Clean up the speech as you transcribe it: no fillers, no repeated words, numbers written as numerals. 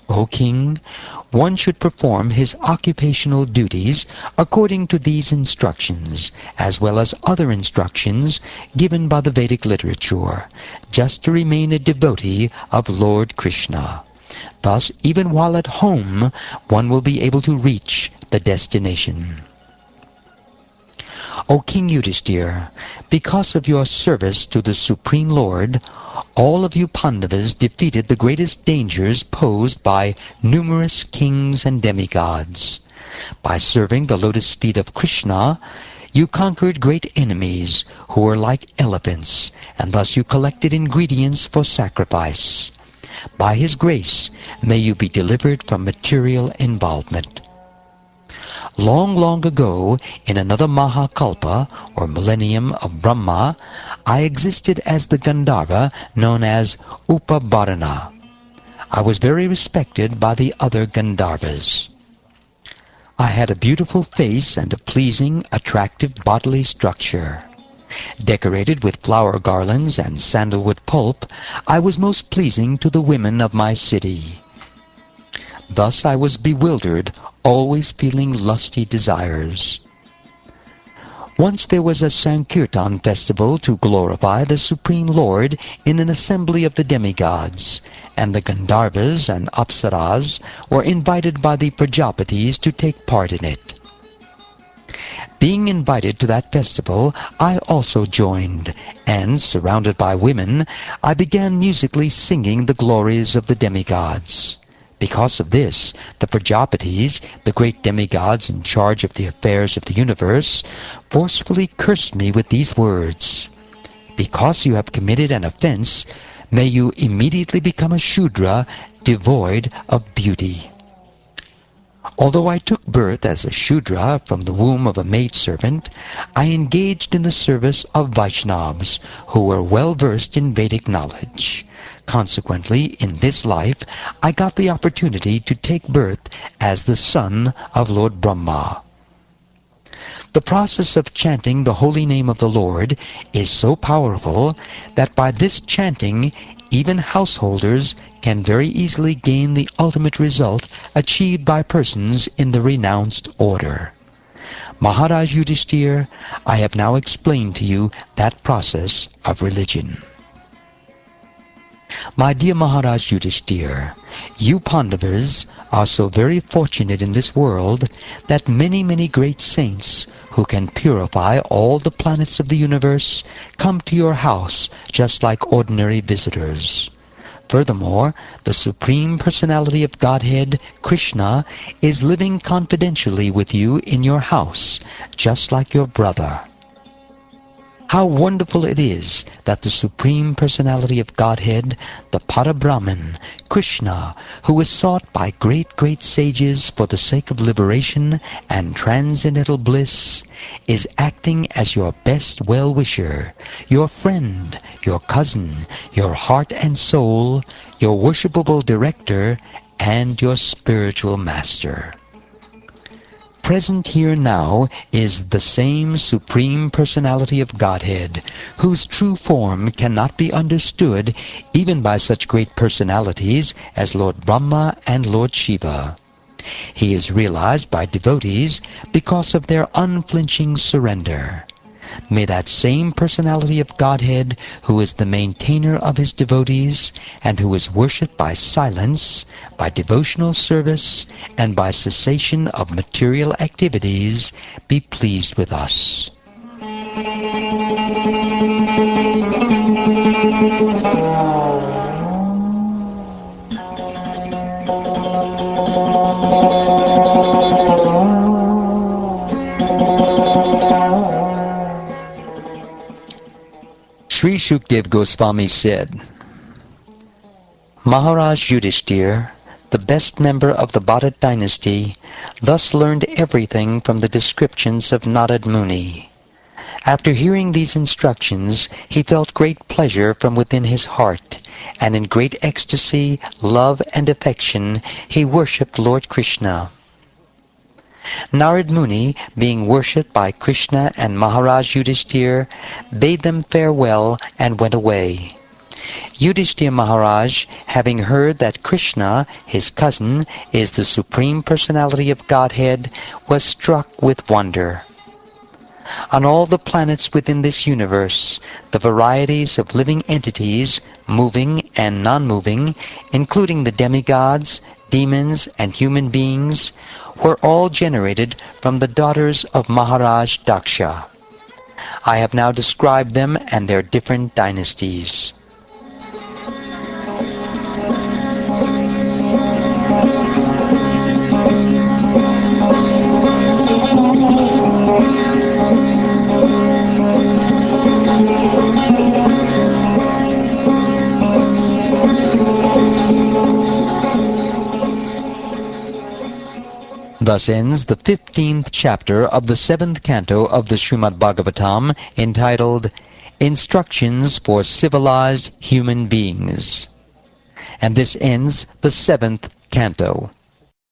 O king, one should perform his occupational duties according to these instructions, as well as other instructions given by the Vedic literature, just to remain a devotee of Lord Krishna. Thus, even while at home, one will be able to reach the destination. O King Yudhishthira, because of your service to the Supreme Lord, all of you Pandavas defeated the greatest dangers posed by numerous kings and demigods. By serving the lotus feet of Krishna, you conquered great enemies who were like elephants, and thus you collected ingredients for sacrifice. By his grace, may you be delivered from material involvement. Long, long ago, in another Mahakalpa, or millennium of Brahma, I existed as the Gandharva known as Upabarana. I was very respected by the other Gandharvas. I had a beautiful face and a pleasing, attractive bodily structure. Decorated with flower garlands and sandalwood pulp, I was most pleasing to the women of my city. Thus I was bewildered, always feeling lusty desires. Once there was a Sankirtan festival to glorify the Supreme Lord in an assembly of the demigods, and the Gandharvas and Apsaras were invited by the Prajapatis to take part in it. Being invited to that festival, I also joined, and, surrounded by women, I began musically singing the glories of the demigods. Because of this, the Prajapatis, the great demigods in charge of the affairs of the universe, forcefully cursed me with these words: "Because you have committed an offense, may you immediately become a Shudra, devoid of beauty." Although I took birth as a Shudra from the womb of a maidservant, I engaged in the service of Vaishnavas, who were well versed in Vedic knowledge. Consequently, in this life, I got the opportunity to take birth as the son of Lord Brahma. The process of chanting the holy name of the Lord is so powerful that by this chanting, even householders can very easily gain the ultimate result achieved by persons in the renounced order. Maharaj Yudhishthira, I have now explained to you that process of religion. My dear Maharaj Yudhishthira, you Pandavas are so very fortunate in this world that many great saints who can purify all the planets of the universe come to your house just like ordinary visitors. Furthermore, the Supreme Personality of Godhead, Krishna, is living confidentially with you in your house, just like your brother. How wonderful it is that the Supreme Personality of Godhead, the Parabrahman, Krishna, who is sought by great sages for the sake of liberation and transcendental bliss, is acting as your best well-wisher, your friend, your cousin, your heart and soul, your worshipable director, and your spiritual master. Present here now is the same Supreme Personality of Godhead, whose true form cannot be understood even by such great personalities as Lord Brahma and Lord Shiva. He is realized by devotees because of their unflinching surrender. May that same Personality of Godhead, who is the maintainer of his devotees, and who is worshipped by silence, by devotional service, and by cessation of material activities, be pleased with us. Sri Shukdev Goswami said, Maharaj Yudhishthira, the best member of the Bharat dynasty, thus learned everything from the descriptions of Narad Muni. After hearing these instructions, he felt great pleasure from within his heart, and in great ecstasy, love, and affection, he worshipped Lord Krishna. Narad Muni, being worshipped by Krishna and Maharaj Yudhishthira, bade them farewell and went away. Yudhishthira Maharaj, having heard that Krishna, his cousin, is the Supreme Personality of Godhead, was struck with wonder. On all the planets within this universe, the varieties of living entities, moving and non-moving, including the demigods, demons, and human beings, were all generated from the daughters of Maharaj Daksha. I have now described them and their different dynasties. Thus ends the 15th chapter of the 7th canto of the Shrimad Bhagavatam, entitled Instructions for Civilized Human Beings. And this ends the 7th canto.